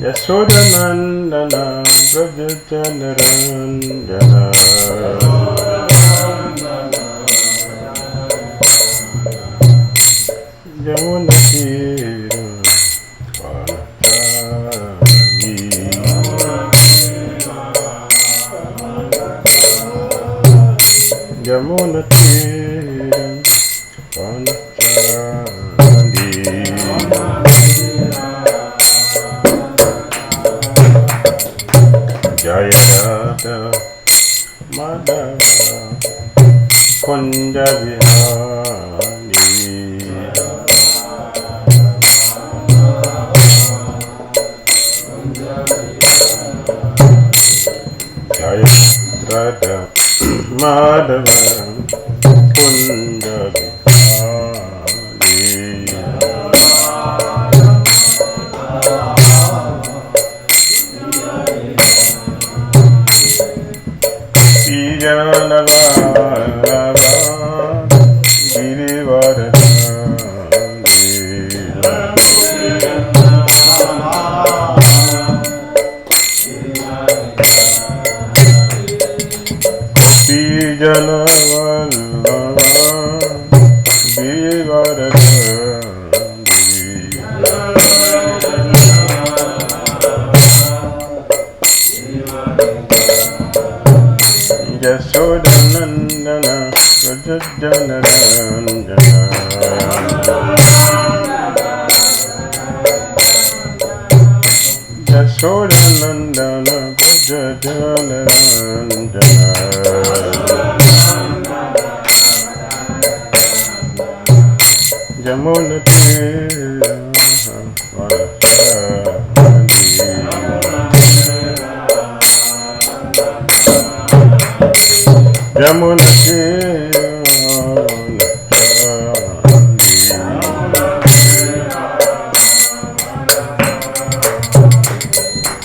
Yashodanandana Brajachandranjana Yamunatira Vanachari Yamunatira Vanachari Jaya Radha Madhava Kunja Vihari Jaya Radha Madhava Kunja Vihari Janavara Yashodanandana Rajajanaranjana Yashodanandana Rajajanaranjana Yamunatira Yamunatira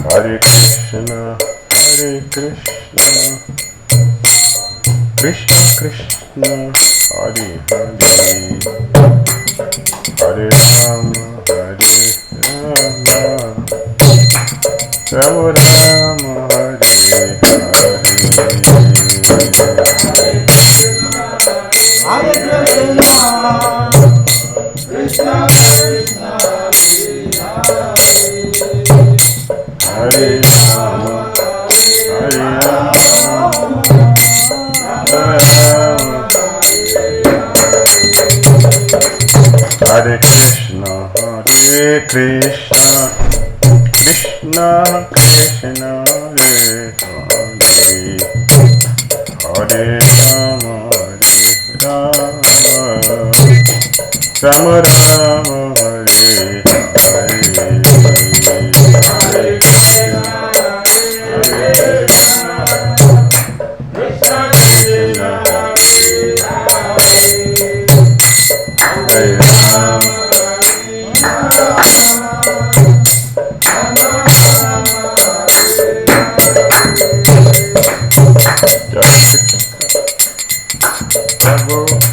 Hare Krishna, Hare Krishna, Krishna Krishna, Hare Hare, Hare Rama, Hare Rama, Rama Rama, Hare Hare. Hare Krishna, Krishna Krishna, Hare Rama, Hare Rama, Rama Rama, Hare Krishna, Hare Krishna, Krishna Krishna, Hare Hare, Hare Rama, Hare Rama, Rama Rama, Hare Hare. Hare Krishna, Hare Krishna, Krishna Krishna, Hare Rama, Prabhupada,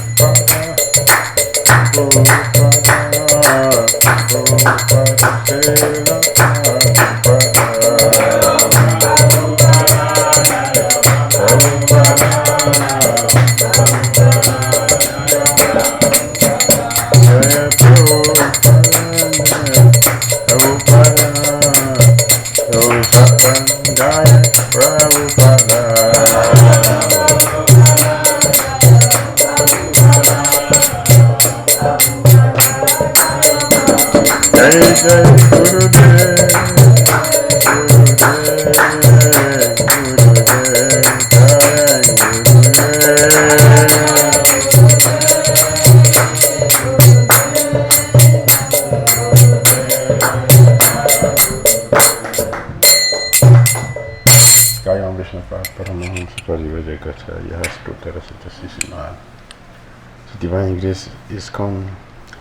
Divine Grace ISKCON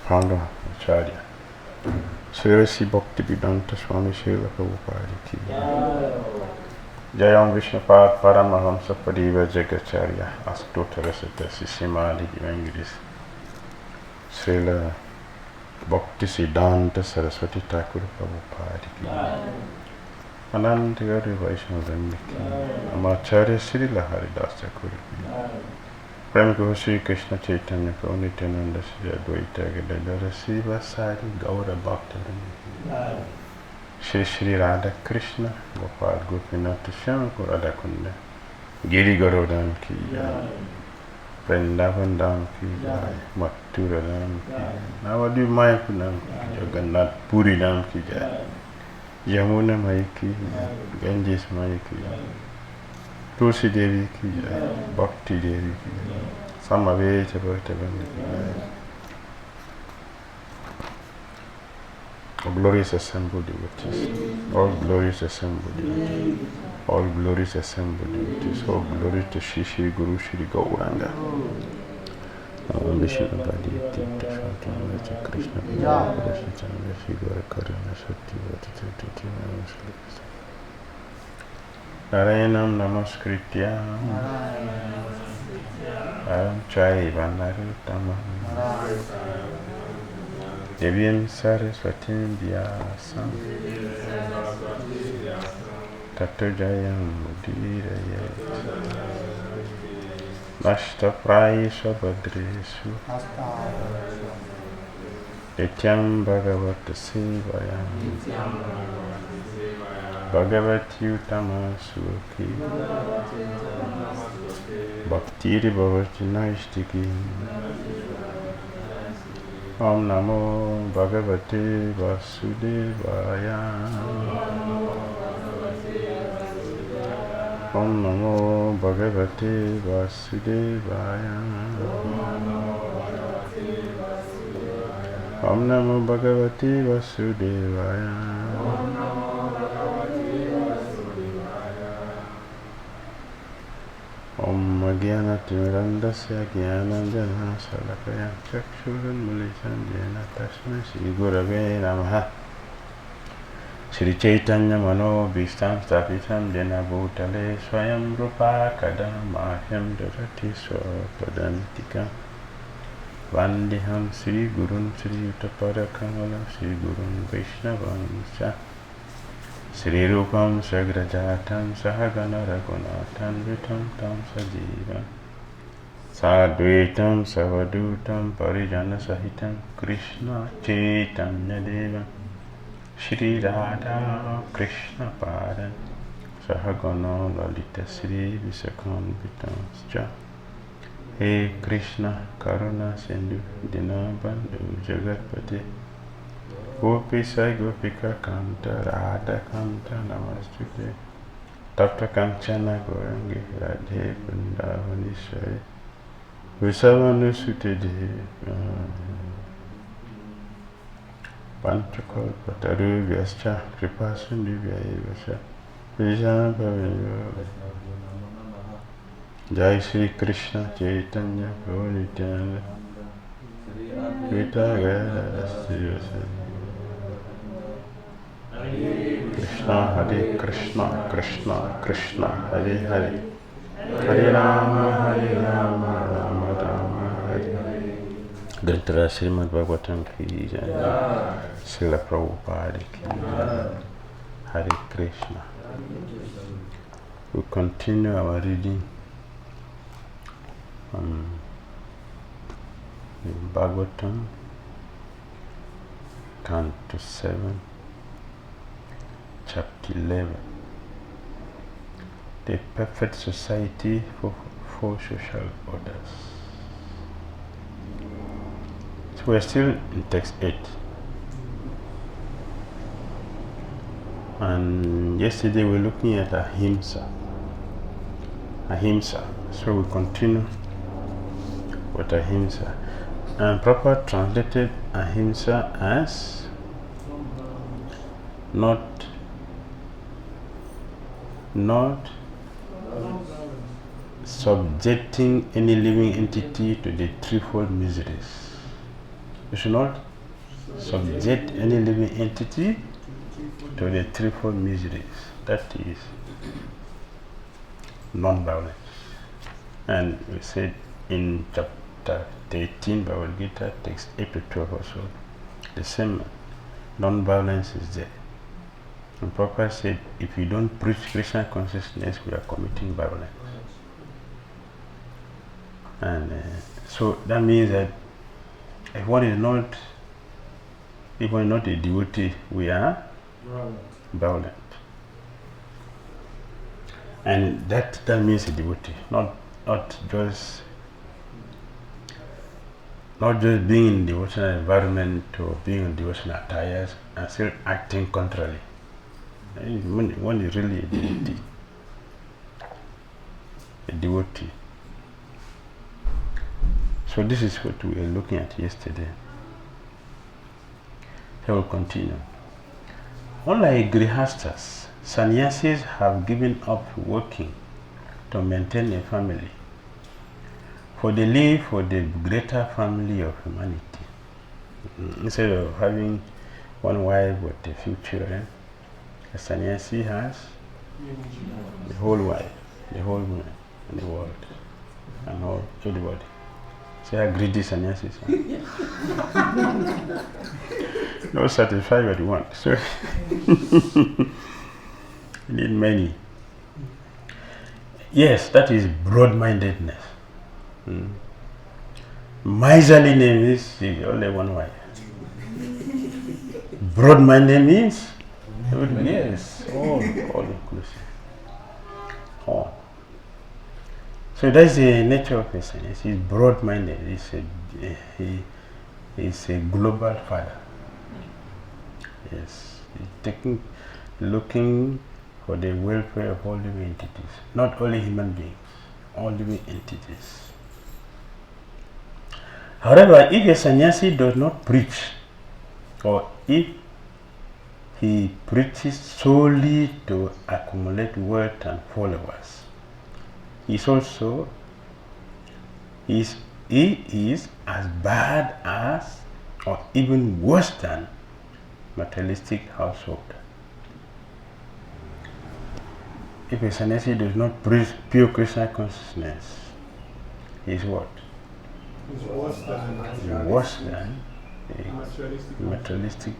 founder Acharya Sri Bhakti Swami Srila Prabhupada ki Jayam Vishnupad Paramahamsa Pariva Jagacharya Askutara Sisimali Divine Grace Srila Bhakti Siddhanta Saraswati Thakur Prabhupada ki Ananta Gari Vaishnava ki Amacharya Srila Haridas Thakur ki Prem Guru Sri Krishna Chaitanya Prabhu Nityananda Sri Advaita Gadadara Sri Vasari Gaura Bhakta Shri Shri Radha Krishna Gopal Gopinath Shyam Radha Kunda Giri Garodhan ki jai Vrindavan Dham ki jai Mathura Dham ki jai Navadvip Mayapur Dham ki jai Jagannath Puri Dham ki jai Yamuna Mai ki jai Ganges Mai ki jai Tulsi Devi ki jai, Bhakti Devi ki jai, Samaveta Bhaktivinoda ki jai. All glorious assembled devotees, all glorious assembled devotees, all glorious assembled devotees, all glory to Shri Shri Guru Shri Gauranga. Vishnu Badi Tirtha Shantana Krishna Krishna Chandra Shri Gaura Karana Shakti Vata Tirtha Namaskar. Narayanam Namaskritya Aram Chaiva Naruttamam Devyam Saraswatim Vyasam Tato Jayam Mudirayat Nashta Prayesha Badreshu Nityam Bhagavata Sevayam Bhagavati Uttama Sukhi Bhaktiri Bhavati Naistiki Om Namo Bhagavate Vasudevaya Om Namo Bhagavate Vasudevaya Om Namo Bhagavate Vasudevaya Om Jnanatimirandasya Jnananjana Salakaya Chakshurunmulisan Jena Tasmai Shri Gurave Namaha Shri Chaitanya Mano Bhistam Stapitam Jena Bhutale Swayam Rupa Kadam Mahyam Darati Swapadantika Vandiham Shri Gurun Shri Utapara Kamala Shri Gurun Vaishnavam Cha Shri Rupam Sagrajatam Sahagana Raghunathan Vitam Tam Sajivam Sadvaitam Savadutam Parijana Sahitam Krishna Chaitanya Deva Shri Radha Krishna Padan Sahagana Lalita Shri Visakan Vitamscha He Krishna Karuna Sindhu Dinabandhu Jagatpati Gopi Sai Gopika Kanta Radha Kanta Namastute Tapta Kanchana Gorangi Radhe Vrindavani Shai Visavanu Sute Devi Panchakalpa Taru Vyascha Kripasundhi Vyayavascha Vijana Bhavanyo Jai Shri Krishna Chaitanya Prabhu Nityananda Vita Gaya Krishna Hare Krishna Krishna Krishna Hare Hare Hare Rama Rama Rama Hare Grantara Srimad Bhagavatam ki jai. Srila Prabhupada ki jai. Hare Krishna. We continue our reading in Bhagavatam, Canto 7, Chapter 11. The perfect society for four social orders. So we're still in text 8. And yesterday we were looking at ahimsa. So we continue with ahimsa. And Prabhupada translated ahimsa as not subjecting any living entity to the threefold miseries. You should not subject any living entity to the threefold miseries. That is non-violence. And we said in chapter 18 Bhagavad Gita, text 8 to 12 also, the same non-violence is there. And Prabhupada said, if you don't preach Krishna consciousness, we are committing violence. And so that means that if one is not a devotee, we are violent. And that means a devotee, not just being in devotional environment or being in devotional attires and still acting contrarily. One is really a devotee. So this is what we were looking at yesterday. I will continue. Unlike grihastas, sannyasis have given up working to maintain a family, for they live for the greater family of humanity. Instead of having one wife with a few children, a sannyasi has the whole wife, the whole woman in the world, and all everybody. See how greedy sannyasis are. Not satisfied with one, so you need many. Yes, that is broad-mindedness. Miserly name is only one wife. Broad-minded means yes, all inclusive. All. So that's the nature of a sannyasi. He's broad-minded. He's a global father. Yes, he's looking for the welfare of all living entities, not only human beings, all living entities. However, if a sannyasi does not preach, or if he preaches solely to accumulate wealth and followers, he is as bad as, or even worse than, materialistic household. If a sannyasi does not preach pure Krishna consciousness, he is what? He's worse than a materialistic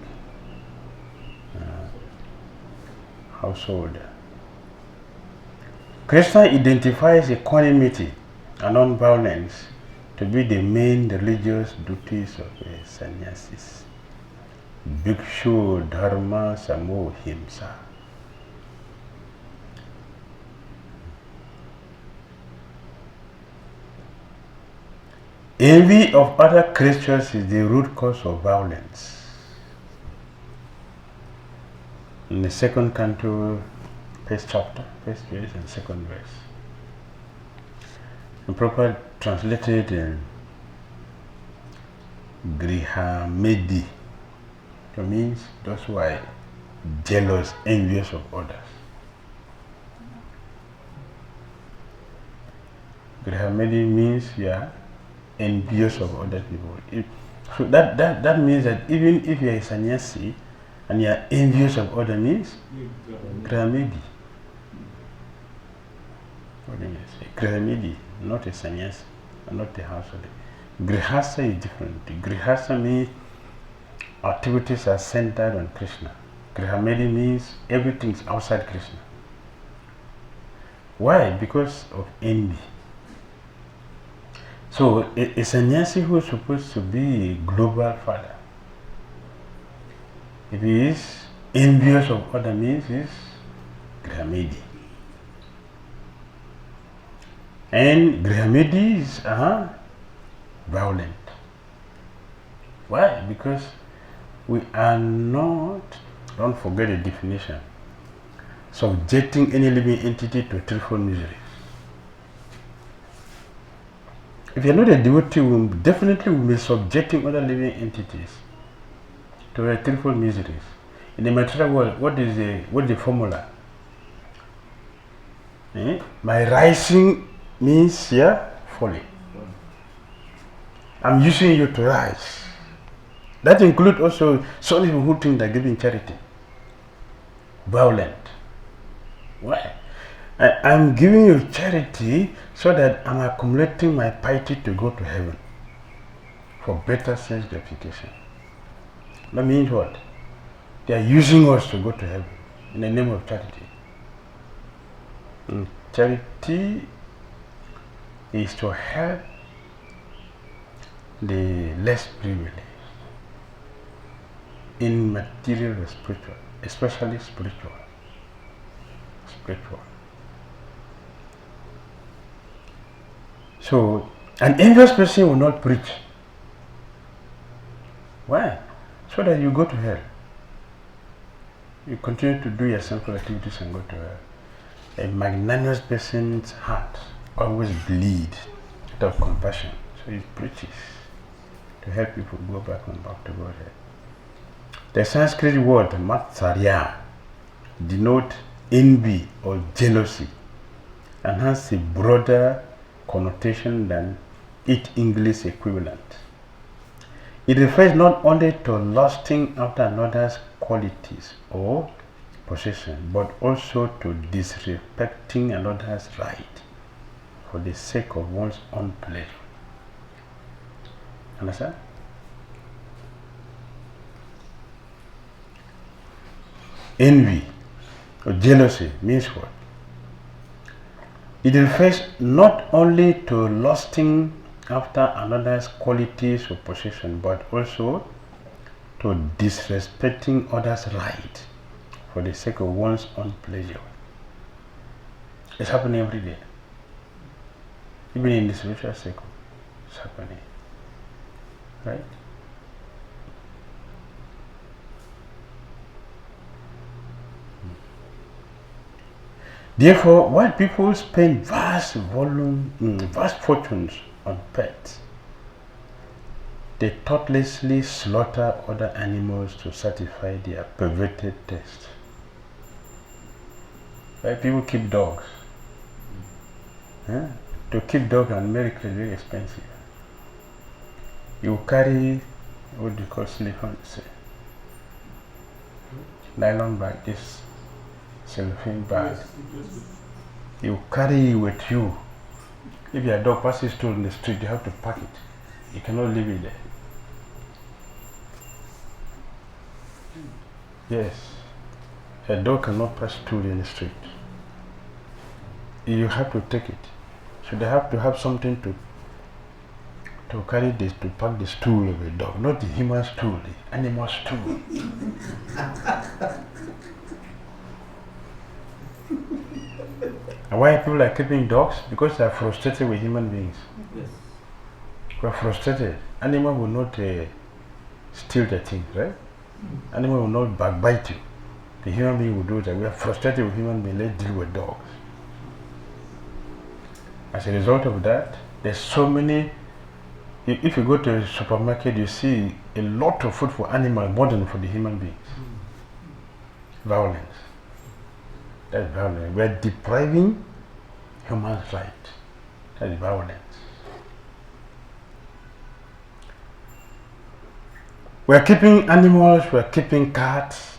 householder. Krishna identifies equanimity and non-violence to be the main religious duties of a sannyasis. Bhikshu dharma samo himsa. Envy of other creatures is the root cause of violence. In the second canto, first chapter, first verse and second verse. The Prabhupada translated in Grihamedi. It means those who are jealous, envious of others. Grihamedi means you are envious of other people. So that means that even if you are a sannyasi and you are envious of other means, Grihamedi. What do you say? Grihamedi, not a sannyasi, not a householder. Grihasa is different. Grihasa means activities are centered on Krishna. Grihamedi means everything is outside Krishna. Why? Because of envy. So a sannyasi who is supposed to be a global father, if he is envious of other means, he is Grihamedi. And Grihamedi is violent. Why? Because we are not, don't forget the definition, subjecting any living entity to threefold misery. If you're not a devotee, we definitely will be subjecting other living entities to the threefold miseries. In the material world, what is the formula? My rising means falling. I'm using you to rise. That includes also some people who think they're giving charity. Violent. Why? I'm giving you charity so that I'm accumulating my piety to go to heaven for better sense gratification. That means what? They are using us to go to heaven in the name of charity. Charity is to help the less privileged in material or spiritual, especially spiritual. So, an envious person will not preach. Why? So that you go to hell. You continue to do your sinful activities and go to hell. A magnanimous person's heart always bleeds out of compassion. So he preaches to help people go back to Godhead. The Sanskrit word matsarya denotes envy or jealousy and has a broader connotation than its English equivalent. It refers not only to lusting after another's qualities or possession, but also to disrespecting another's right for the sake of one's own pleasure. Understand? Envy or jealousy means what? It refers not only to lusting after another's qualities or possession, but also to disrespecting others' right for the sake of one's own pleasure. It's happening every day. Even in the spiritual circle, it's happening. Right? Therefore, while people spend vast fortunes on pets, they thoughtlessly slaughter other animals to satisfy their perverted taste. Why people keep dogs? To keep dog and milk is very expensive. You carry what do you call sleepers? Nylon bag, this cellophane bag. You carry it with you. If your dog passes through in the street, you have to pack it. You cannot leave it there. Yes, a dog cannot pass through in the street. You have to take it. So they have to have something to carry this, to pack the stool of a dog, not the human stool, the animal stool. And why people are keeping dogs? Because they are frustrated with human beings. Yes. We are frustrated. Animal will not steal the things, right? Animal will not backbite you. The human being will do that. We are frustrated with human beings. Let's deal with dogs. As a result of that, there's so many. If you go to a supermarket, you see a lot of food for animals more than for the human beings. Violence. That's violence. We're depriving human's right. That's violence. We're keeping animals, we're keeping cats,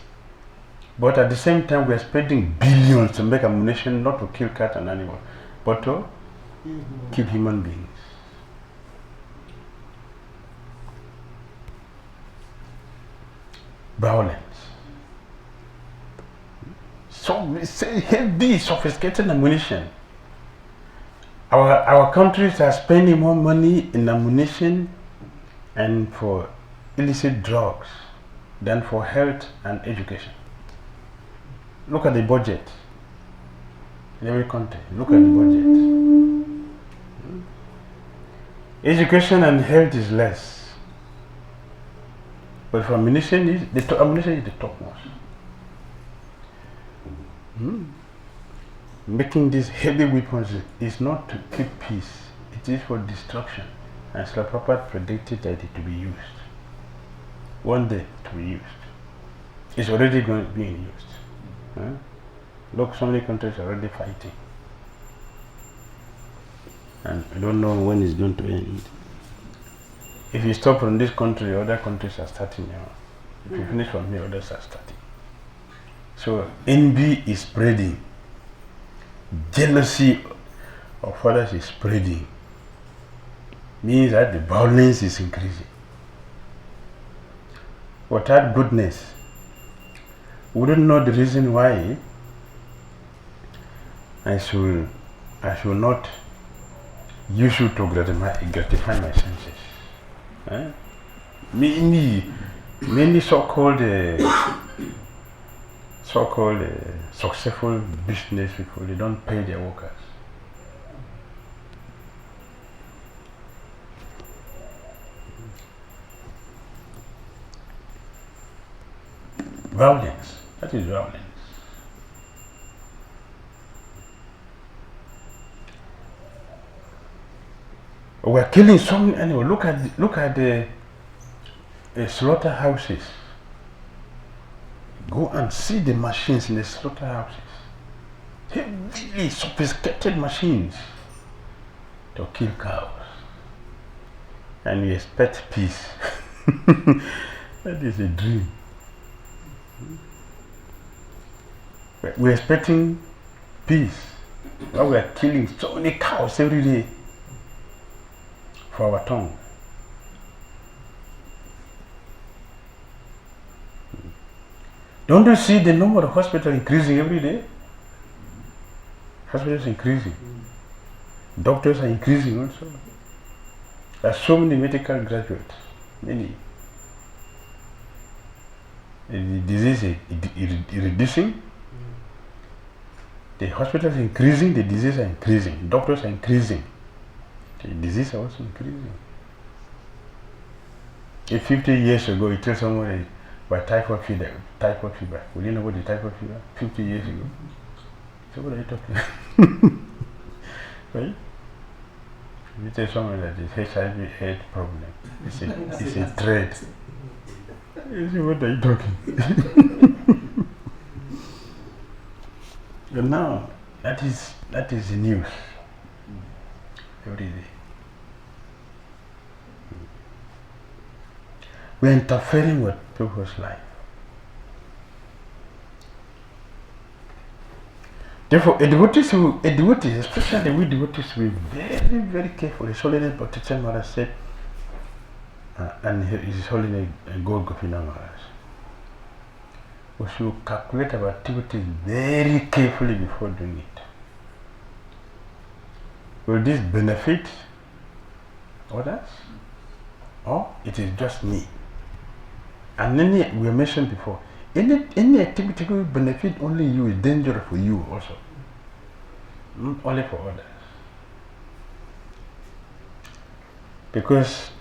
but at the same time we're spending billions to make ammunition not to kill cats and animals, but to keep human beings. violence. So it's a heavy, sophisticated ammunition. Our countries are spending more money in ammunition and for illicit drugs than for health and education. Look at the budget in every country. Look at the budget. Education and health is less, but for ammunition is the topmost. Making these heavy weapons is not to keep peace; it is for destruction. And Srila Prabhupada predicted that it will be used one day to be used. It's already being used. Look, so many countries are already fighting. And I don't know when it's going to end. If you stop from this country, other countries are starting now. If you finish from here, others are starting. So envy is spreading. Jealousy of others is spreading. Means that the violence is increasing. Without goodness, we don't know the reason why I should not use you to gratify my senses. Many so-called successful business people, they don't pay their workers. Violence, that is violence. We're killing so many animals. Look at the slaughterhouses. Go and see the machines in the slaughterhouses. Heavily sophisticated machines to kill cows. And we expect peace. That is a dream. We're expecting peace. But we are killing so many cows every day for our tongue. Don't you see the number of hospitals increasing every day? Hospitals increasing. Doctors are increasing also. There are so many medical graduates, many. The disease is reducing. The hospitals are increasing, the disease are increasing. Doctors are increasing. The disease are also increasing. If 50 years ago you tell someone by typhoid fever, will you know what the typhoid fever? 50 years ago. So what are you talking? Right? If you tell someone that it's HIV/AIDS problem, it's a threat. You see, what are you talking? But now that is the news every day. We're interfering with people's life. Therefore, devotees, especially we devotees, will be very, very careful. His Holiness Bhakti Maharaj said, and His Holiness Gaur Gopinath Maharaj, we should calculate our activities very carefully before doing it. Will this benefit others, or it is just me? And then we mentioned before, any activity will benefit only you is dangerous for you also, not only for others. Because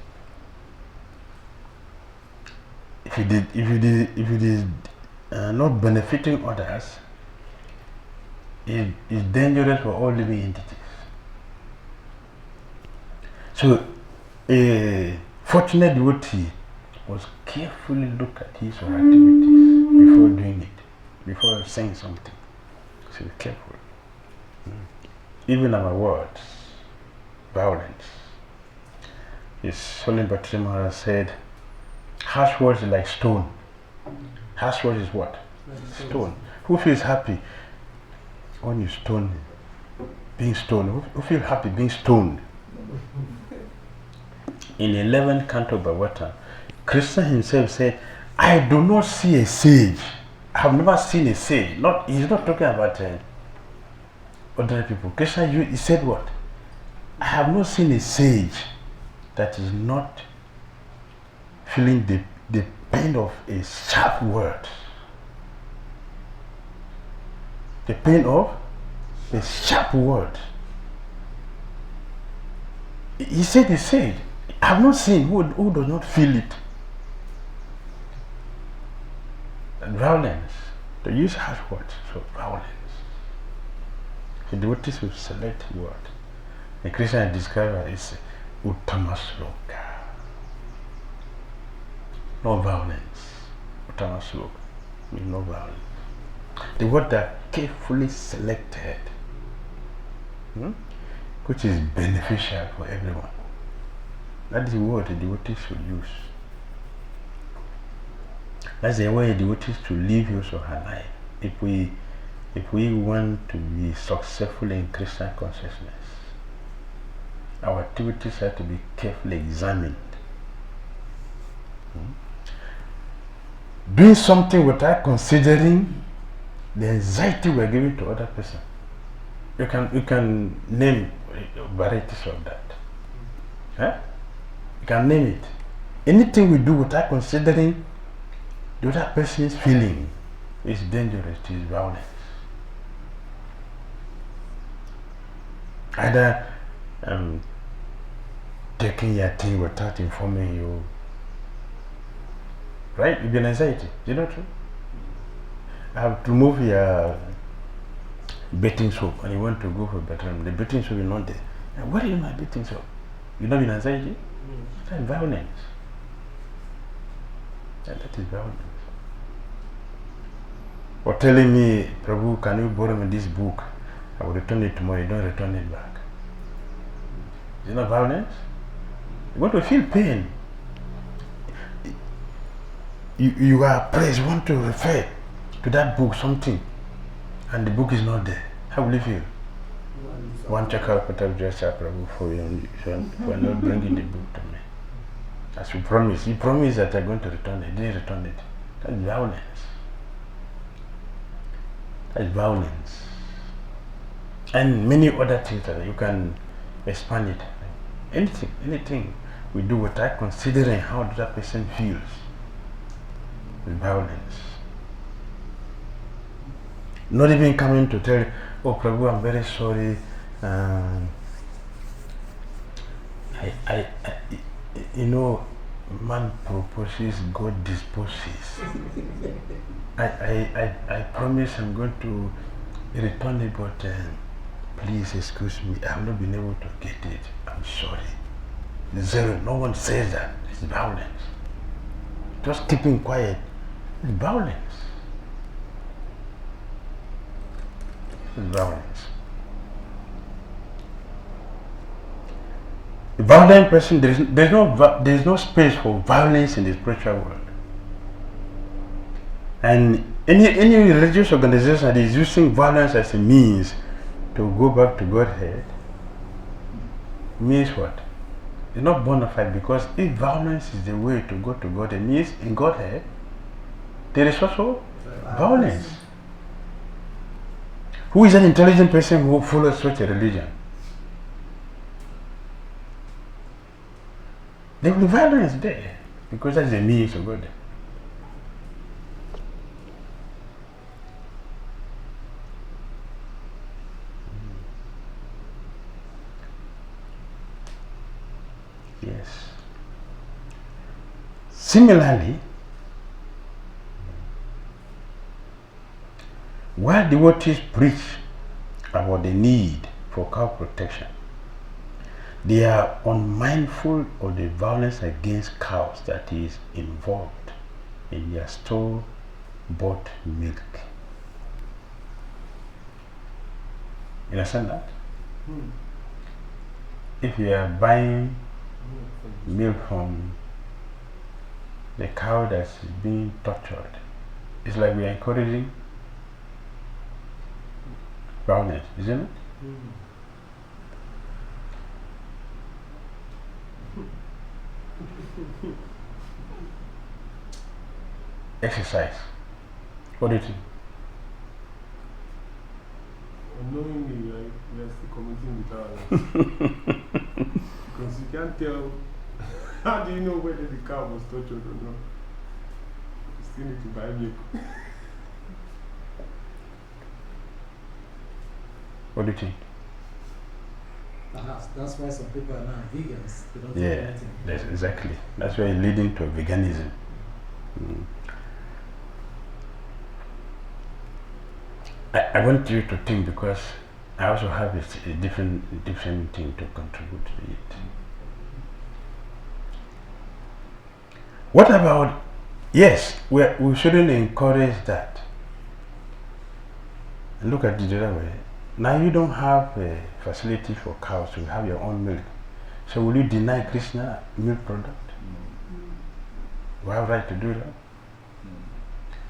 if it is not benefiting others, it is dangerous for all living entities. So a fortunate devotee must carefully look at his or her activities before doing it, before saying something. So be careful. Even our words, violence. His Holiness Bhakti Maharaj said, harsh words are like stone. Harsh words is what? Stone. Who feels happy when you stone? Being stoned. Who feels happy being stoned? In 11th canto Bhagavatam, Krishna himself said, I do not see a sage. I have never seen a sage. He's not talking about ordinary people. Krishna, he said what? I have not seen a sage that is not feeling the pain of a sharp word. The pain of a sharp word. He said a sage. I have not seen who does not feel it. And violence. To use harsh words for violence. The devotees will select word. And Krishna described it as Uttama Sloka. No violence. Uttama Sloka means no violence. The word that carefully selected, which is beneficial for everyone. That is the word the devotees should use. That's the way the devotees should live his or her life. If we want to be successful in Krishna consciousness, our activities have to be carefully examined. Doing something without considering the anxiety we are giving to other person. You can name varieties of that. You can name it. Anything we do without considering the other person's feeling is dangerous, it is violence. Either taking your thing without informing you. Right? You get anxiety. Is that true? I have to remove your bathing soap and you want to go for bathroom. The bathing soap is not there. And where is my bathing soap? You don't in anxiety? That's violence. That is violence. Or telling me, Prabhu, can you borrow me this book? I will return it tomorrow. You don't return it back. Is it not violence? You want to feel pain. You are praised, you want to refer to that book, something, and the book is not there. How will you feel? One check out Prabhu for you for not bringing the book to me. As you promised. You promised that you're going to return it. You didn't return it. That's violence. That's violence. And many other things that you can expand it. Anything we do without considering how that person feels. Violence. Not even coming to tell, oh Prabhu, I'm very sorry. Man proposes, God disposes. I promise I'm going to return it, but please excuse me, I have not been able to get it. I'm sorry. Zero. No one says that. It's violence. Just keeping quiet. It's violence. It's violence. The violent person, there is no space for violence in the spiritual world. And any religious organization that is using violence as a means to go back to Godhead means what? It's not bona fide, because if violence is the way to go to God, it means in Godhead there is also violence. Who is an intelligent person who follows such a religion? There will be violence there, because that's the means of God. Yes. Similarly, while devotees preach about the need for cow protection, they are unmindful of the violence against cows that is involved in their store-bought milk. You understand that? If you are buying milk from the cow that's being tortured, it's like we are encouraging violence, isn't it? exercise. What do you think? Unknowingly, like, we are still committing with ours. Because you can't tell. How do you know whether the cow was tortured or not? You still need to buy milk. What do you think? Perhaps that's why some people are now vegans. They don't Yeah, eat anything. that's exactly. That's why it's leading to veganism. Mm. I want you to think, because I also have a different thing to contribute to it. What about, yes, we shouldn't encourage that. Look at it the other way. Now you don't have a facility for cows, you have your own milk. So will you deny Krishna milk product? We have right to do that.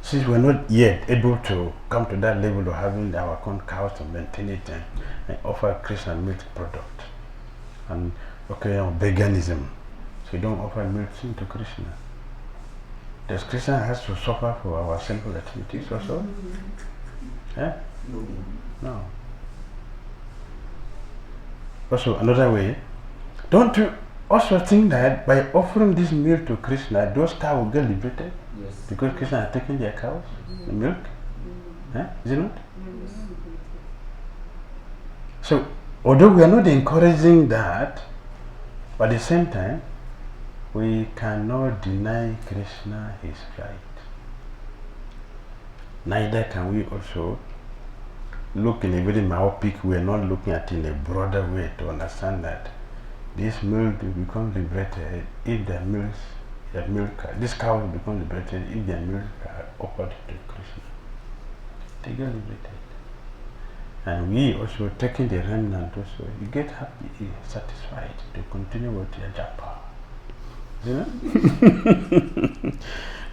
Since we're not yet able to come to that level of having our own cows to maintain it and offer Krishna milk product. And okay, veganism. So you don't offer milk to Krishna. Does Krishna has to suffer for our simple activities also? Eh? No. Also, another way, don't you also think that by offering this milk to Krishna, those cows will get liberated? Yes. Because Krishna has taken their cows, the milk? Eh? Is it not? So, although we are not encouraging that, but at the same time, we cannot deny Krishna his right. Neither can we also look in a very myopic way, not looking at it in a broader way to understand that this milk will become liberated if their milk, this cow will become liberated if their milk are offered to Krishna. They get liberated. And we also taking the remnant also, you get happy, satisfied to continue with your japa. You know?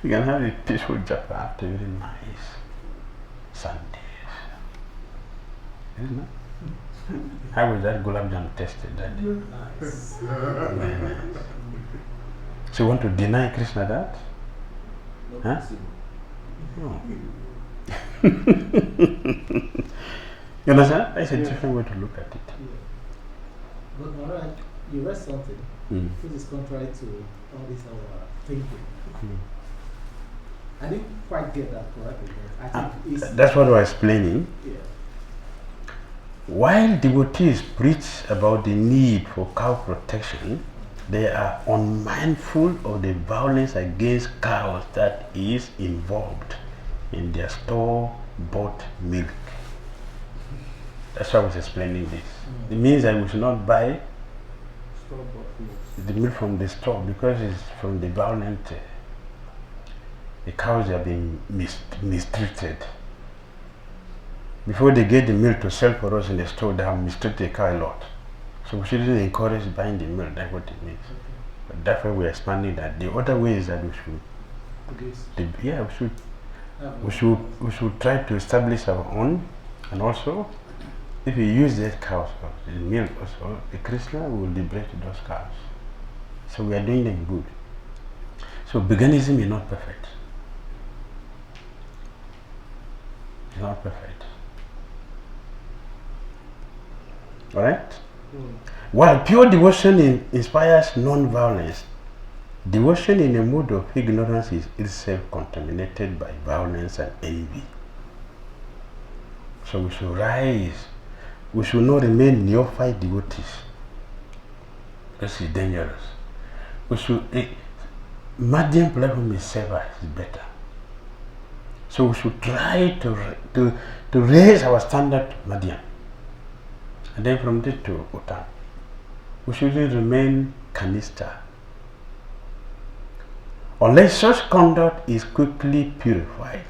You can have a peaceful japa after a very nice Sundays. Isn't it? How was that gulab jam tasted that day? Nice. Very nice. So you want to deny Krishna that? Not Huh? possible. No. You understand? That's a different way to look at it. Yeah. But Maharaj, you read something which is contrary to all this our thinking. I didn't quite get that correctly, but I think it's... That's what I was explaining. Yeah. While devotees preach about the need for cow protection, they are unmindful of the violence against cows that is involved in their store-bought milk. That's why I was explaining this. It means that we should not buy the milk from the store because it's from the violent. The cows are being mistreated. Before they get the milk to sell for us in the store, they have mistreated the cow a lot. So we shouldn't encourage buying the milk. That's what it means. But that's why we're expanding that. The other way is that we should try to establish our own, and also if we use that cows, the milk also, the Krishna will liberate those cows. So we are doing them good. So veganism is not perfect. It's not perfect. Alright? While pure devotion inspires non-violence, devotion in a mood of ignorance is itself contaminated by violence and envy. So we should rise. We should not remain neophyte devotees. This is dangerous. We should, Madhyam platform is safer, is better. So we should try to raise our standard to Madhyam. And then from there to Uttam. We shouldn't remain Kanista. Unless such conduct is quickly purified,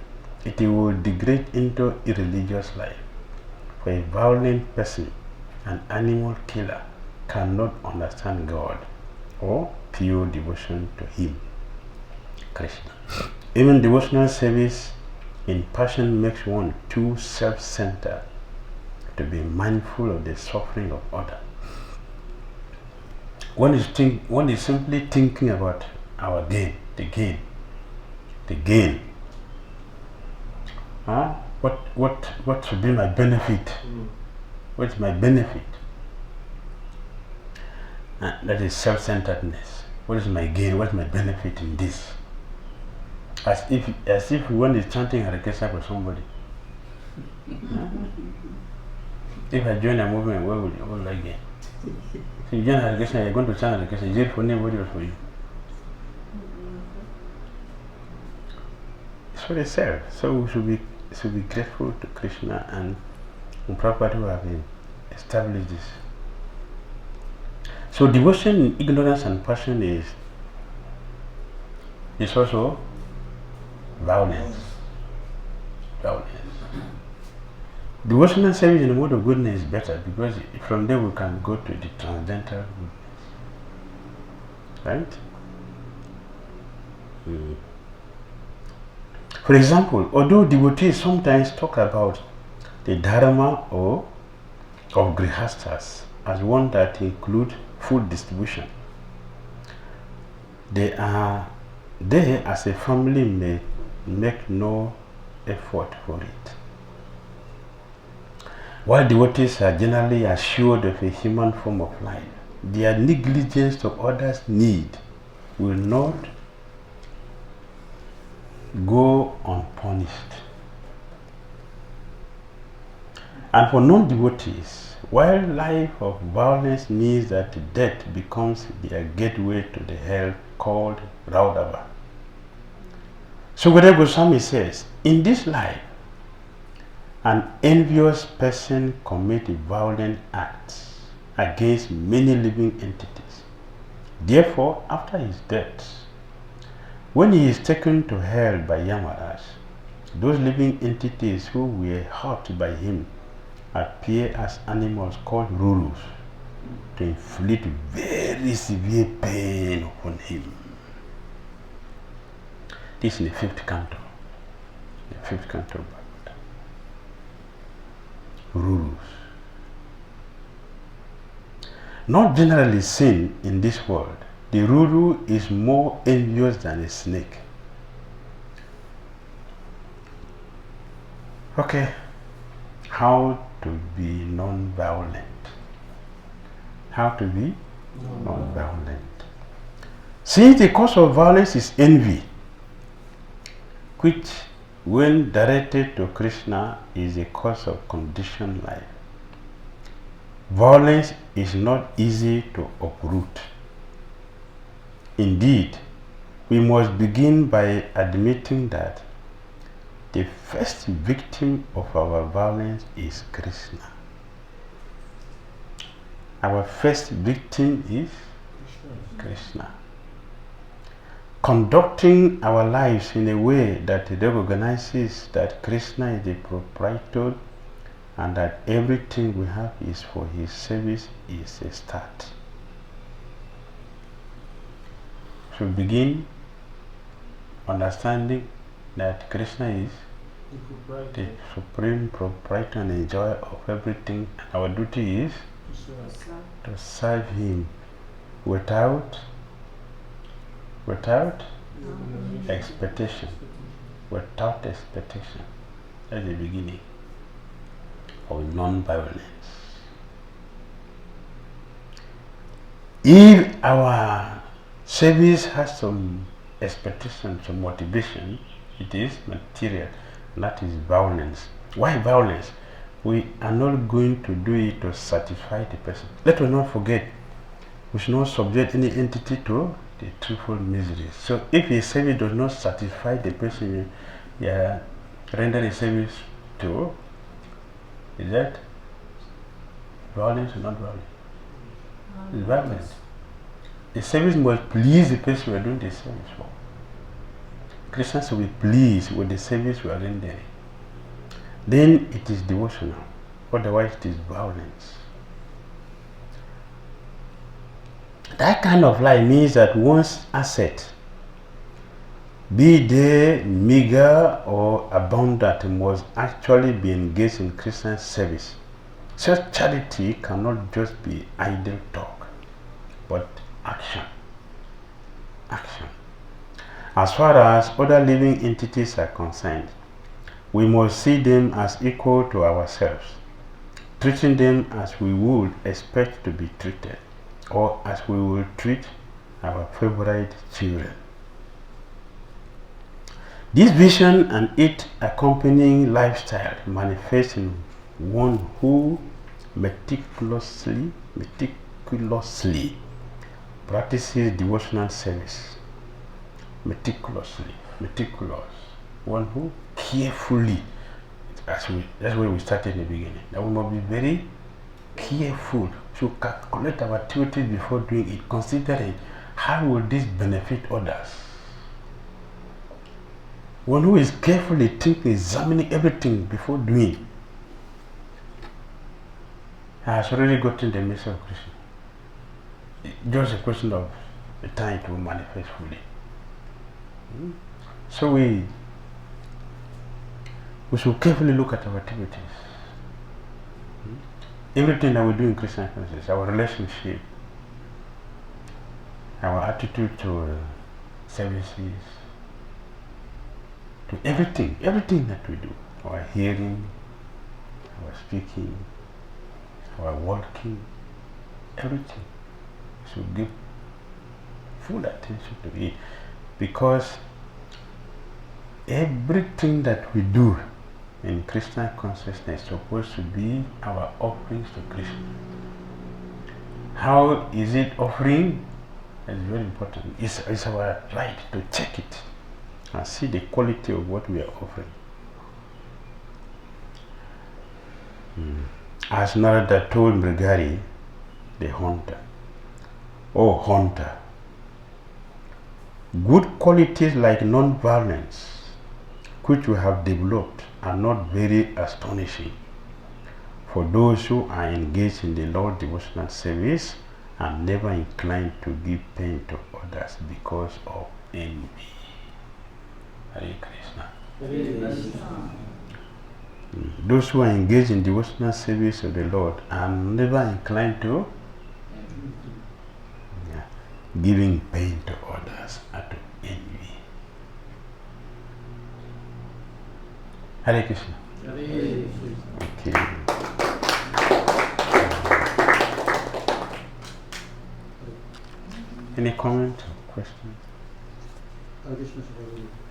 it will degrade into irreligious life. For a violent person, an animal killer, cannot understand God or pure devotion to Him, Krishna. Even devotional service in passion makes one too self-centered to be mindful of the suffering of others. One is simply thinking about our gain, the gain, Huh? What should be my benefit? What's my benefit? That is self-centeredness. What is my gain? What's my benefit in this? As if one is chanting Hare Krishna for somebody. Huh? If I join a movement, what will I gain? So you join Hare Krishna, you're going to chant Hare Krishna. Is it for anybody or for you? It's for yourself. So we should be grateful to Krishna and Prabhupada who have established this. So devotion, ignorance and passion is also violence. Devotional service in the mode of goodness is better because from there we can go to the transcendental goodness. Right? For example, although devotees sometimes talk about the dharma of grihasthas as one that includes food distribution, they as a family may make no effort for it. While devotees are generally assured of a human form of life, their negligence of others' need will not go unpunished. And for non-devotees, while life of violence means that death becomes their gateway to the hell called Raudava. So Sukadeva Goswami says, in this life, an envious person commits violent acts against many living entities. Therefore, after his death, when he is taken to hell by Yamaraj, those living entities who were hurt by him appear as animals called rurus to inflict very severe pain upon him. This is the fifth canto. The fifth canto of Bhagavatam. Rurus. Not generally seen in this world, the ruru is more envious than a snake. Okay, how to be non-violent? How to be non-violent? Since the cause of violence is envy, which when directed to Krishna is a cause of conditioned life, violence is not easy to uproot. Indeed, we must begin by admitting that the first victim of our violence is Krishna. Our first victim is Krishna. Conducting our lives in a way that recognizes that Krishna is the proprietor and that everything we have is for his service is a start. So begin understanding that Krishna is the supreme proprietor and enjoyer of everything. Our duty is to serve him without expectation. Without expectation. That's the beginning of non-violence. If our service has some expectation, some motivation, it is material. That is violence. Why violence? We are not going to do it to satisfy the person. Let us not forget, we should not subject any entity to the threefold miseries. So if a service does not satisfy the person you are rendering a service to, is that violence or not violence? It's violence. The service must please the person we are doing the service for. Christians will be pleased with the service we are rendering. Then it is devotional. Otherwise it is violence. That kind of life means that one's asset, be they meager or abundant, must actually be engaged in Christian service. Such charity cannot just be idle talk, but action. Action. As far as other living entities are concerned, we must see them as equal to ourselves, treating them as we would expect to be treated, or as we will treat our favorite children. This vision and its accompanying lifestyle manifests in one who meticulously practices devotional service. Meticulous. One who carefully, that's where we started in the beginning. That we must be very careful to calculate our activities before doing it, considering how will this benefit others. One who is carefully thinking, examining everything before doing, has already gotten the message of Krishna. It's just a question of the time to manifest fully. So we should carefully look at our activities. Everything that we do in Christian consciousness, our relationship, our attitude to services, to everything that we do, our hearing, our speaking, our walking, everything. We should give full attention to it, because everything that we do in Krishna consciousness is supposed to be our offerings to Krishna. How is it offering? It's very important. It's our right to check it and see the quality of what we are offering. As Narada told Mrigari, the hunter, "Oh hunter, good qualities like non-violence, which we have developed, are not very astonishing for those who are engaged in the Lord's devotional service and never inclined to give pain to others because of envy." Hare Krishna. Those who are engaged in devotional service of the Lord are never inclined to giving pain to others and to envy. Hare Krishna. Okay. Any comment or question?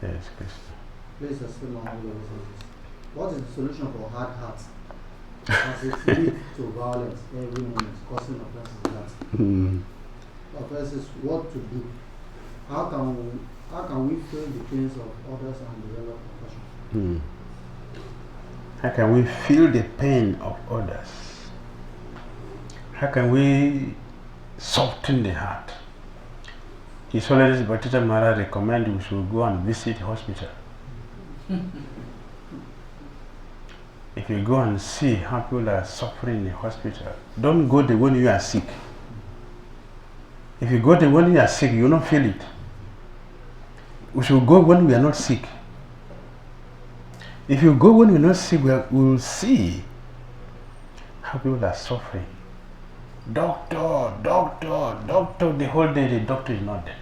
Yes, Krishna. Please explain more on your resources. What is the solution for hard hearts? As it leads to violence every moment, causing offenses that offenses what to do? How can we feel the pains of others and develop compassion? How can we feel the pain of others? How can we soften the heart? His Holiness Bhakti Maharaj recommend we should go and visit hospital. If you go and see how people are suffering in the hospital, don't go there when you are sick. If you go there when you are sick, you will not feel it. We should go when we are not sick. If you go when we are not sick, we will see how people are suffering. Doctor, the whole day the doctor is not there.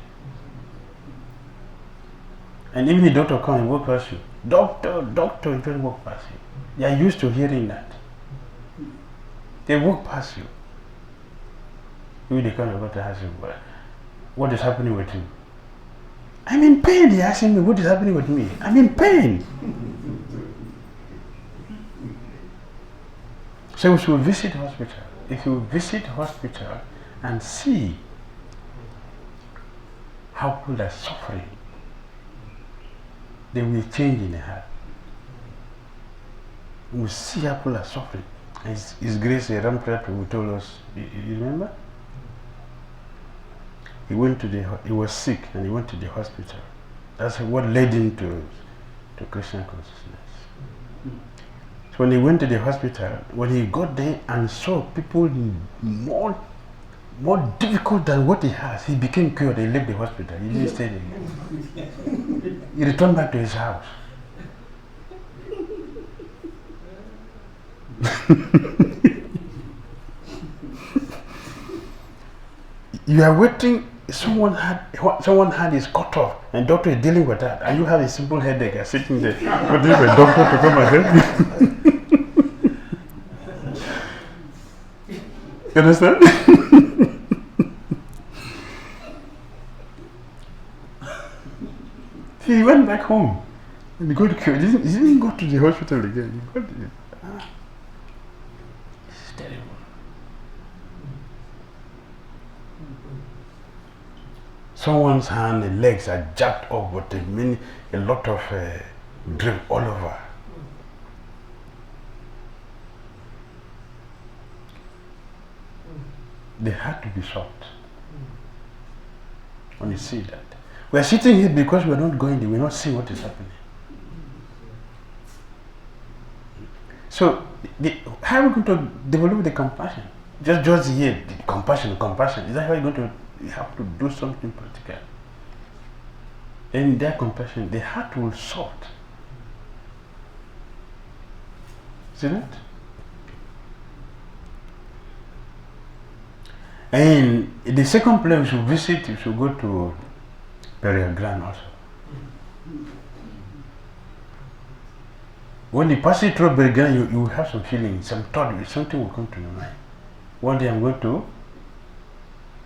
And even the doctor comes and walk past you. Doctor, he just walk past you. They are used to hearing that. They walk past you. They come and go to ask you, what is happening with you? I'm in pain. They are asking me, what is happening with me? I'm in pain. So we should visit hospital. If you visit hospital and see how people are suffering, they will change in the heart. We see how people are suffering. His Grace Ramprata who told us, you remember? He was sick and he went to the hospital. That's what led him to Krishna consciousness. So when he went to the hospital, when he got there and saw people more difficult than what he has, he became cured. He left the hospital. He didn't stay there. He returned back to his house. You are waiting someone hand is cut off and doctor is dealing with that, and you have a simple headache and sitting there waiting for a doctor to come and help you. You understand? He went back home and he didn't go to the hospital again. It's terrible. Someone's hand and legs are jacked up with a lot of drip all over. They had to be solved. When you see that. We are sitting here because we are not going there, we are not seeing what is happening. So, how are we going to develop the compassion? Just here, compassion. Is that how you're going to have to do something practical? In their compassion, the heart will sort. See that? And the second place we should visit, we should go to burial ground also. When you pass it through burial ground, you will have some feeling, some thought, something will come to your mind. One day I'm going to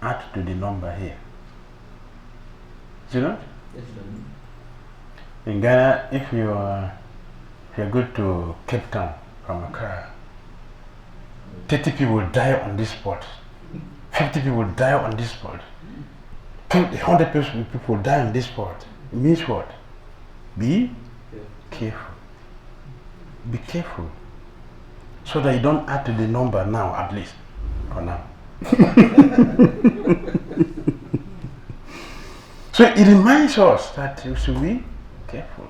add to the number here. See that? Yes, sir. In Ghana, if you are good to Cape Town from Accra, 30 people die on this spot. 50 people die on this spot. 100 people die on this spot. It means what? Be careful. Be careful. So that you don't add to the number now, at least. For now. So it reminds us that we should be careful.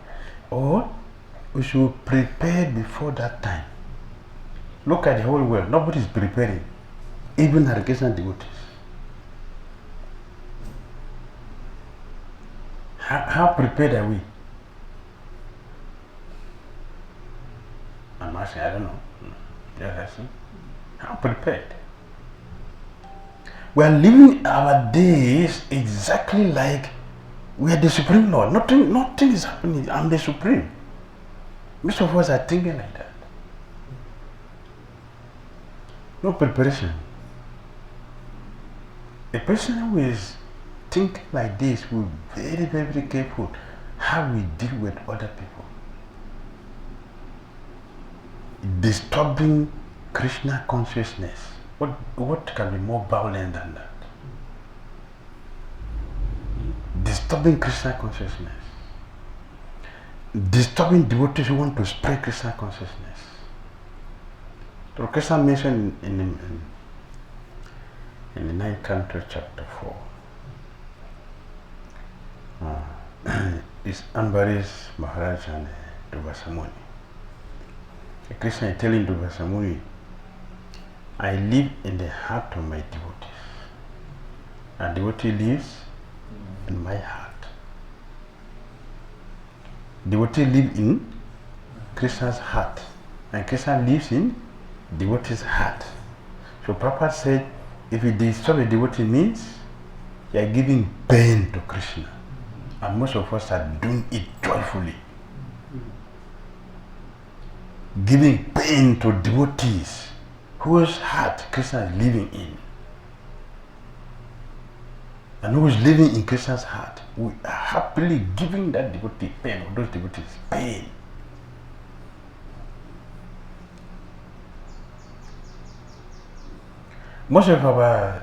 Or we should prepare before that time. Look at the whole world. Nobody is preparing. Even the Krishna devotees. How prepared are we? I'm asking, I don't know. Yes, how prepared? We are living our days exactly like we are the Supreme Lord. Nothing is happening. I'm the Supreme. Most of us are thinking like that. No preparation. A person who is thinking like this will be very, very careful how we deal with other people. Disturbing Krishna consciousness. What can be more violent than that? Disturbing Krishna consciousness. Disturbing devotees who want to spread Krishna consciousness. So Krishna mentioned in the 9th canto, chapter 4. It's Ambarish Maharaj and Durvasamuni. Krishna is telling Durvasamuni, I live in the heart of my devotees. And devotee lives in my heart. Devotee lives in Krishna's heart. And Krishna lives in devotee's heart. So Prabhupada said, if you disturb a devotee means you are giving pain to Krishna. And most of us are doing it joyfully. Giving pain to devotees whose heart Krishna is living in. And who is living in Krishna's heart. We are happily giving that devotee pain, or those devotees pain. Most of our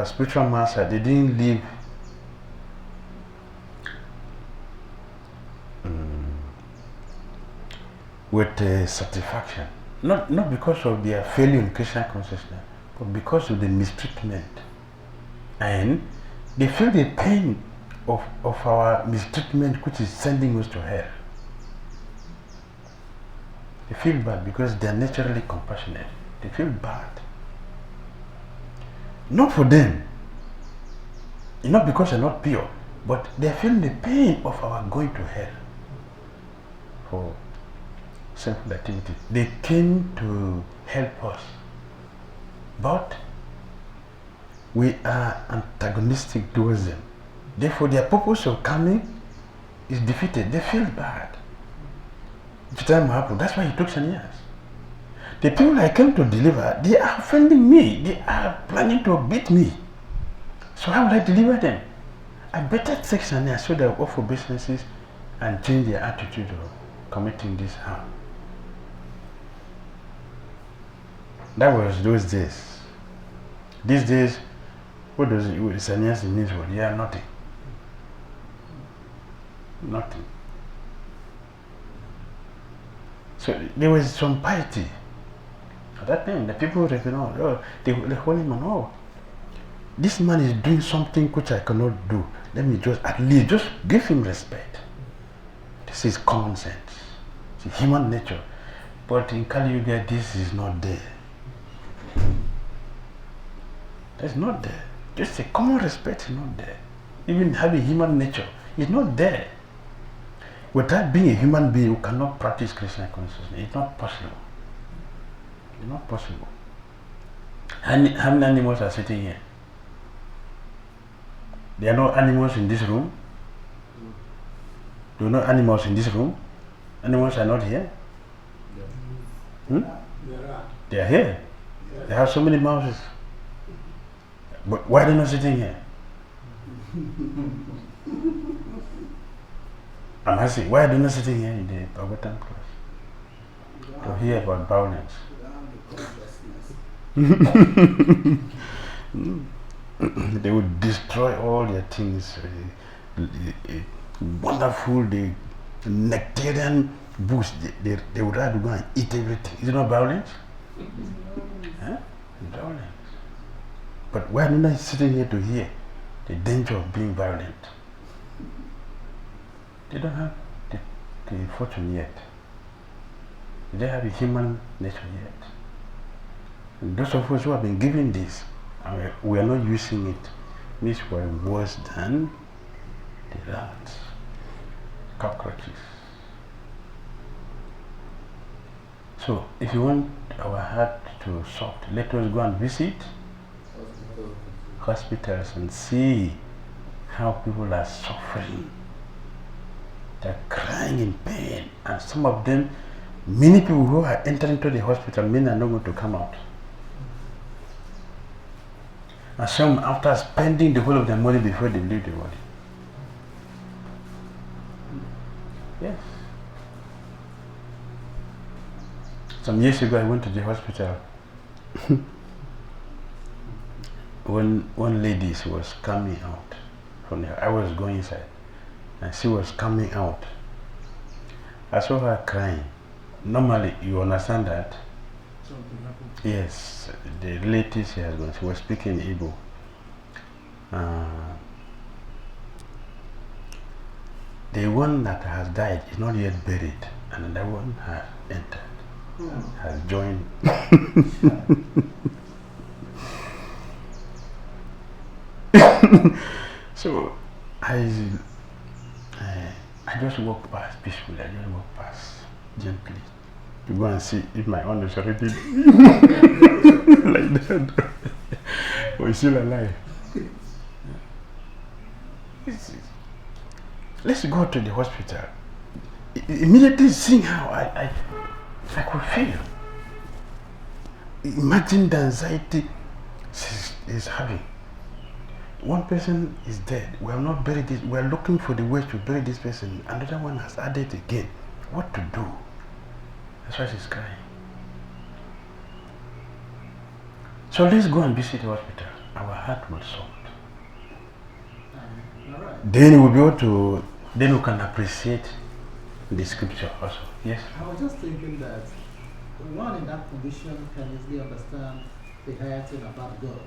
spiritual masters, they didn't live with satisfaction. Not because of their failure in Krishna consciousness, but because of the mistreatment. And they feel the pain of our mistreatment, which is sending us to hell. They feel bad because they are naturally compassionate. They feel bad. Not for them, not because they're not pure, but they feel the pain of our going to hell for sinful activity. They came to help us, but we are antagonistic towards them. Therefore, their purpose of coming is defeated. They feel bad. Chaitanya Mahaprabhu, that's why he took sannyas. The people I came to deliver, they are offending me. They are planning to beat me. So how will I deliver them? I better take sannyas so they will offer businesses and change their attitude of committing this harm. That was those days. These days, what does sannyas mean? Yeah, nothing. Nothing. So there was some piety. At that time, the people recognized, oh, the holy man, oh, this man is doing something which I cannot do. Let me just, at least, just give him respect. This is common sense. It's human nature. But in Kali Yuga, this is not there. It's not there. Just a common respect is not there. Even having human nature is not there. Without being a human being, you cannot practice Krishna consciousness. It's not possible. It's not possible. How many animals are sitting here? There are no animals in this room. Do you know animals in this room? Animals are not here. They are here. They have so many mouses. But why are they not sitting here? I'm asking, why are they not sitting here in the Bhagavatam class? To hear about violence. They would destroy all their things. Wonderful, the nectarian books, they would rather go and eat everything. Is it not violence? Huh? Violence. But why are they not sitting here to hear the danger of being violent? They don't have the fortune yet. They have a human nature yet. And those of us who have been given this, and we are not using it, means we are worse than the rats, cockroaches. So, if you want our heart to soft, let us go and visit hospitals and see how people are suffering. They're crying in pain, and some of them, many people who are entering into the hospital, many are not going to come out. And some, after spending the whole of their money before they leave the body. Yes. Some years ago, I went to the hospital. One lady, she was coming out from there. I was going inside, and she was coming out. I saw her crying. Normally, you understand that? Something happened. Yes, the lady she has gone. She was speaking Igbo. The one that has died is not yet buried, and another one has entered, has joined. So I just walk past peacefully. I just walk past gently to go and see if my own is already like that or is still alive. Let's go to the hospital. Immediately seeing how I could feel. Imagine the anxiety she's having. One person is dead. We have not buried this. We are looking for the way to bury this person. Another one has added again. What to do? That's why she's crying. So let's go and visit the hospital. Our heart will soft. Then we'll be able to, then we can appreciate the scripture also. Yes? I was just thinking that one in that condition can easily understand the higher thing about God.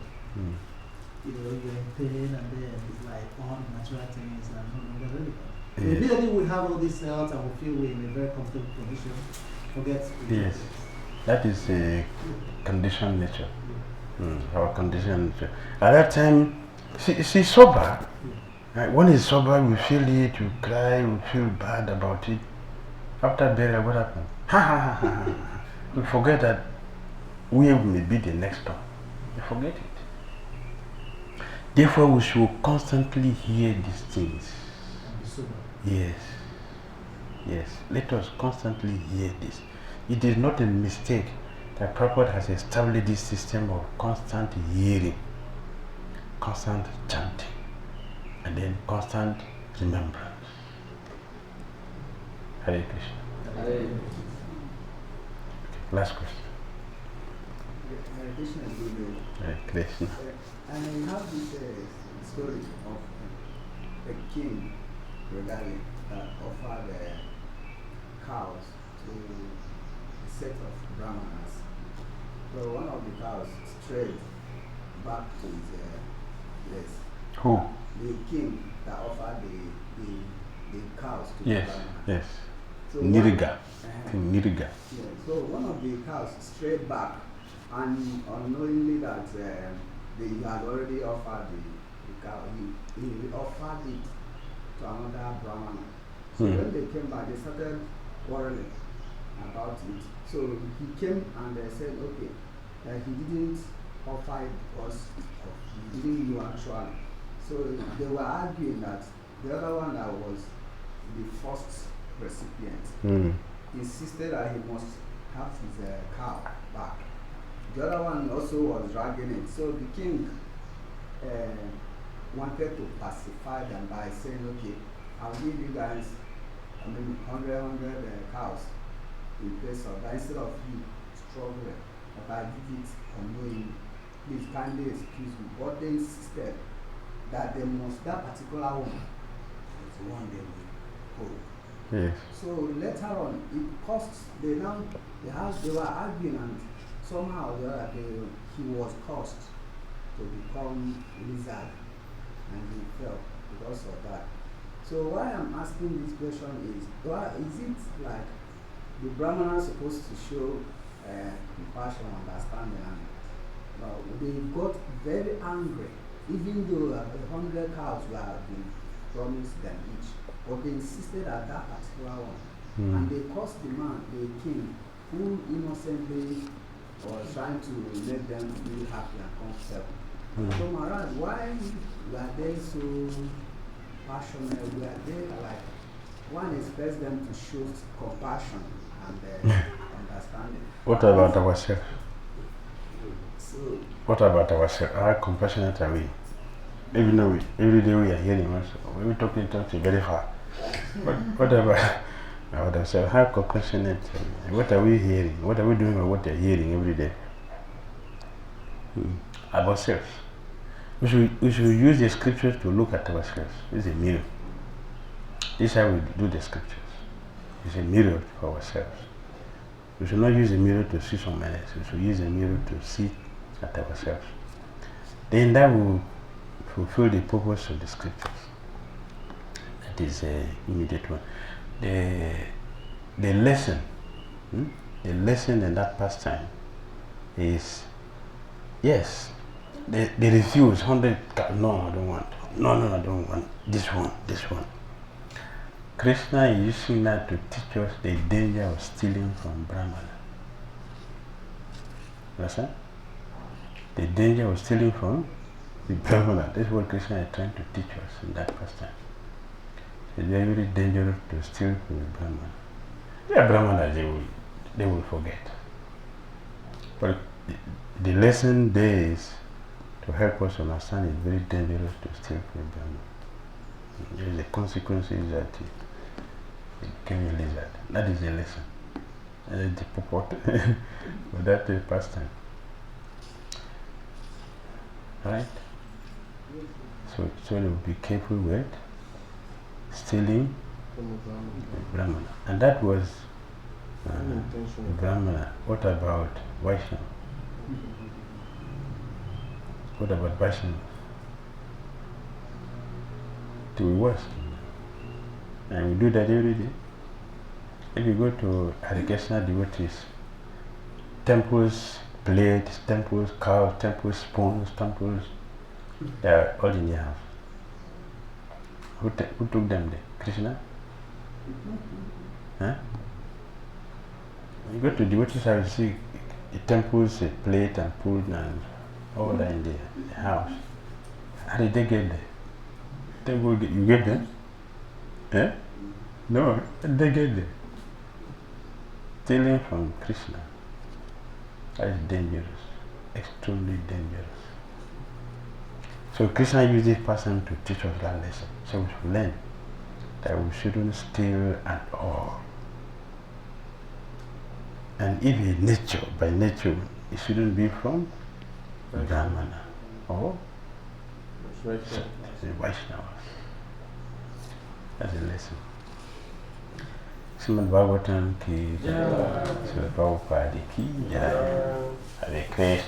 You know, you're in pain and then it's like all the natural things and no longer relevant. Immediately we have all this health and we feel we're in a very comfortable condition. Forget. Yes. That is a conditioned nature. Our conditioned nature. At that time, she's sober. When he's sober, we feel it, we cry, we feel bad about it. After burial, what happened? We forget that we may be the next one. We forget it. Therefore, we should constantly hear these things. Yes. Yes. Let us constantly hear this. It is not a mistake that Prabhupada has established this system of constant hearing, constant chanting, and then constant remembrance. Hare Krishna. Hare. Last question. Hare Krishna, Guru. Hare Krishna. And I have this story of a king regarding that offered cows to a set of brahmanas. So one of the cows strayed back to his place. Who? The king that offered the cows to Yes. the brahmanas. Yes. So Niriga. one- Niriga. Yeah, so one of the cows strayed back, and unknowingly that he had already offered the cow, he offered it to another brahmana. So when they came back, they started quarreling about it. So he came and they said, okay, he didn't offer it because he didn't know actually. So they were arguing that the other one that was the first recipient insisted that he must have his cow back. The other one also was dragging it. So the king wanted to pacify them by saying, okay, I'll give you guys, 100 cows in place of that instead of you struggling. But I did it unknowingly. Please kindly excuse me. But they insisted that that particular one is the one they will hold. Yes. So later on, it costs. They were arguing, and somehow or the other, he was caused to become lizard, and he fell because of that. So why I'm asking this question is it like the Brahmana supposed to show compassion, understanding, and they got very angry, even though 100 cows were being promised them each. But they insisted at that particular one. And they caused the man, the king, who innocently was trying to make them feel happy and comfortable. So Maharaj, why were they so passionate? Were they like, one expects them to show compassion and understanding. What about ourselves? So, What about ourselves? How compassionate are we? Even though every day we are hearing also, we talking very far. But what about ourselves? How compassionate are we? What are we hearing? What are we doing with what we are hearing every day? About ourselves. We should use the scriptures to look at ourselves. It's a mirror. This is how we do the scriptures. It's a mirror for ourselves. We should not use a mirror to see someone else. We should use a mirror to see at ourselves. Then that will fulfill the purpose of the scriptures. That is an immediate one. The lesson in that pastime is, yes, they refuse 100. No, I don't want. No, I don't want this one. Krishna is using that to teach us the danger of stealing from Brahmana. Understand? The danger of stealing from the Brahmana. That's what Krishna is trying to teach us in that pastime. It's very, very dangerous to steal from the Brahmana. They are Brahmanas, they will forget. But the lesson there is to help us understand it's very dangerous to steal from the Brahmana. There is the consequences that it can be lizard. That is the lesson. That is the purport for that pastime. Right? So we'll be careful with stealing Brahmana. And that was Brahmana. What about Vaishnava? What about Vaishnava? To be worse. And we do that every day. If you go to Hare Krishna devotees, temples, plates, temples, cows, temples, spoons, temples, they are all in their house. Who took them there? Krishna? Huh? You go to devotees house, you see the temples, a plate and food and all that in the house. How did they get there? They will get, you get them? Eh? No, they get there. Stealing from Krishna. That is dangerous. Extremely dangerous. So Krishna used this person to teach us that lesson. So we should learn that we shouldn't steal at all. And even nature, by nature, it shouldn't be from Brahmana or the Vaishnavas. That's a lesson. Srimad Bhagavatam ki jai, Srimad Prabhupada ki jai, Hare Krishna.